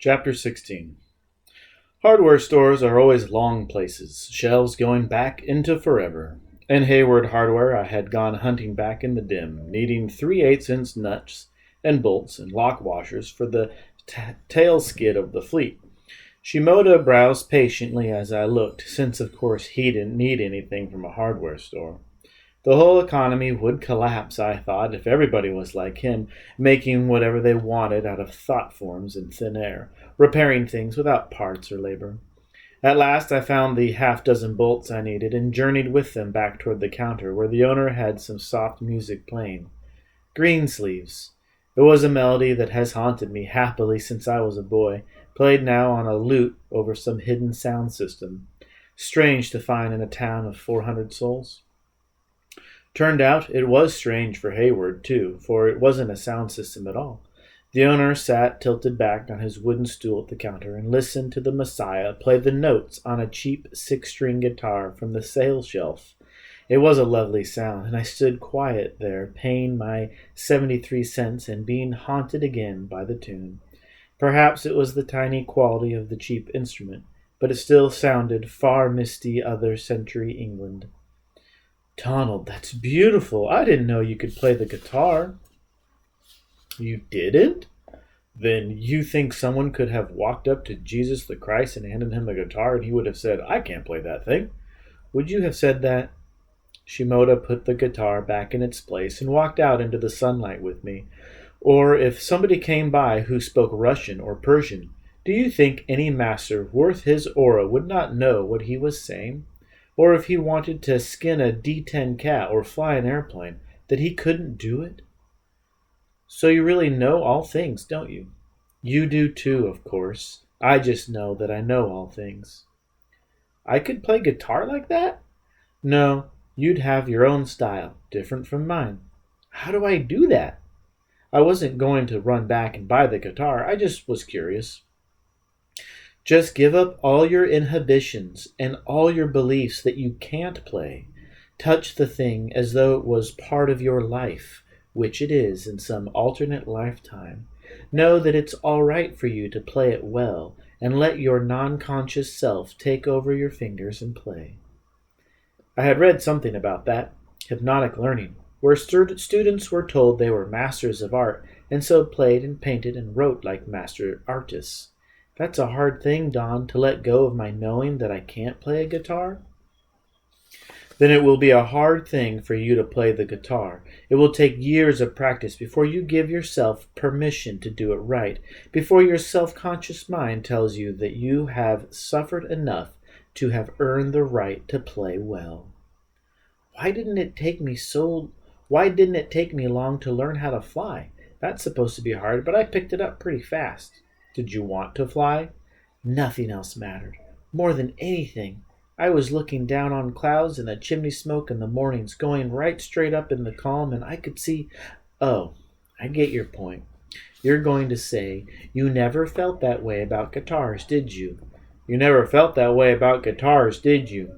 Chapter 16. Hardware stores are always long places, shelves going back into forever. In Hayward Hardware, I had gone hunting back in the dim, needing 3/8-inch nuts and bolts and lock washers for the tail skid of the fleet. Shimoda browsed patiently as I looked, since of course he didn't need anything from a hardware store. The whole economy would collapse, I thought, if everybody was like him, making whatever they wanted out of thought forms in thin air, repairing things without parts or labor. At last I found the half-dozen bolts I needed and journeyed with them back toward the counter, where the owner had some soft music playing. Greensleeves. It was a melody that has haunted me happily since I was a boy, played now on a lute over some hidden sound system. Strange to find in a town of 400 souls. Turned out it was strange for Hayward, too, for it wasn't a sound system at all. The owner sat tilted back on his wooden stool at the counter and listened to the Messiah play the notes on a cheap 6-string guitar from the sale shelf. It was a lovely sound, and I stood quiet there, paying my 73 cents and being haunted again by the tune. Perhaps it was the tiny quality of the cheap instrument, but it still sounded far misty other century England. Donald, that's beautiful. I didn't know you could play the guitar. You didn't? Then you think someone could have walked up to Jesus the Christ and handed him a guitar and he would have said, I can't play that thing? Would you have said that? Shimoda put the guitar back in its place and walked out into the sunlight with me. Or if somebody came by who spoke Russian or Persian, do you think any master worth his aura would not know what he was saying? Or if he wanted to skin a D10 cat or fly an airplane, that he couldn't do it? So you really know all things, don't you? You do too, of course. I just know that I know all things. I could play guitar like that? No, you'd have your own style, different from mine. How do I do that? I wasn't going to run back and buy the guitar, I just was curious. Just give up all your inhibitions and all your beliefs that you can't play. Touch the thing as though it was part of your life, which it is in some alternate lifetime. Know that it's all right for you to play it well, and let your non-conscious self take over your fingers and play. I had read something about that, hypnotic learning, where students were told they were masters of art, and so played and painted and wrote like master artists. That's a hard thing, Don, to let go of my knowing that I can't play a guitar. Then it will be a hard thing for you to play the guitar. It will take years of practice before you give yourself permission to do it right, before your self-conscious mind tells you that you have suffered enough to have earned the right to play well. Why didn't it take me long to learn how to fly? That's supposed to be hard, but I picked it up pretty fast. Did you want to fly? Nothing else mattered. More than anything, I was looking down on clouds and the chimney smoke in the mornings, going right straight up in the calm, and I could see... Oh, I get your point. You're going to say, you never felt that way about guitars, did you? You never felt that way about guitars, did you?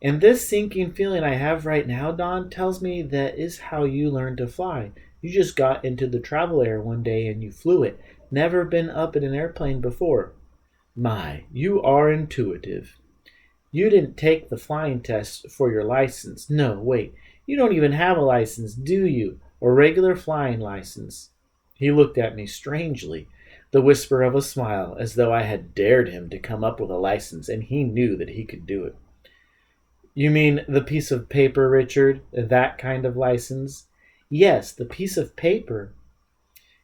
And this sinking feeling I have right now, Don, tells me that is how you learned to fly. You just got into the travel air one day and you flew it. Never been up in an airplane before. My, you are intuitive. You didn't take the flying test for your license. No, wait. You don't even have a license, do you? A regular flying license. He looked at me strangely, the whisper of a smile, as though I had dared him to come up with a license, and he knew that he could do it. You mean the piece of paper, Richard? That kind of license? Yes, the piece of paper.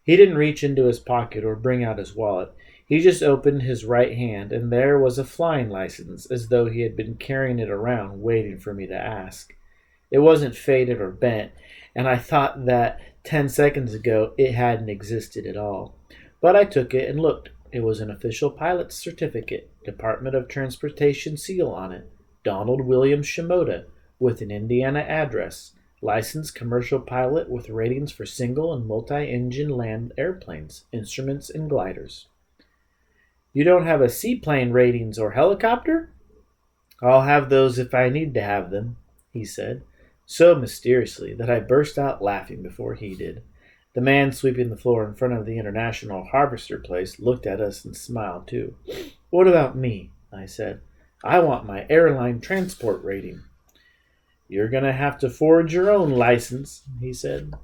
He didn't reach into his pocket or bring out his wallet. He just opened his right hand, and there was a flying license, as though he had been carrying it around, waiting for me to ask. It wasn't faded or bent, and I thought that 10 seconds ago it hadn't existed at all. But I took it and looked. It was an official pilot's certificate, Department of Transportation seal on it, Donald William Shimoda, with an Indiana address. Licensed commercial pilot with ratings for single and multi-engine land airplanes, instruments, and gliders. You don't have a seaplane ratings or helicopter? I'll have those if I need to have them, he said, so mysteriously that I burst out laughing before he did. The man sweeping the floor in front of the International Harvester place looked at us and smiled too. "What about me?" I said. "I want my airline transport rating." "You're going to have to forge your own license," he said.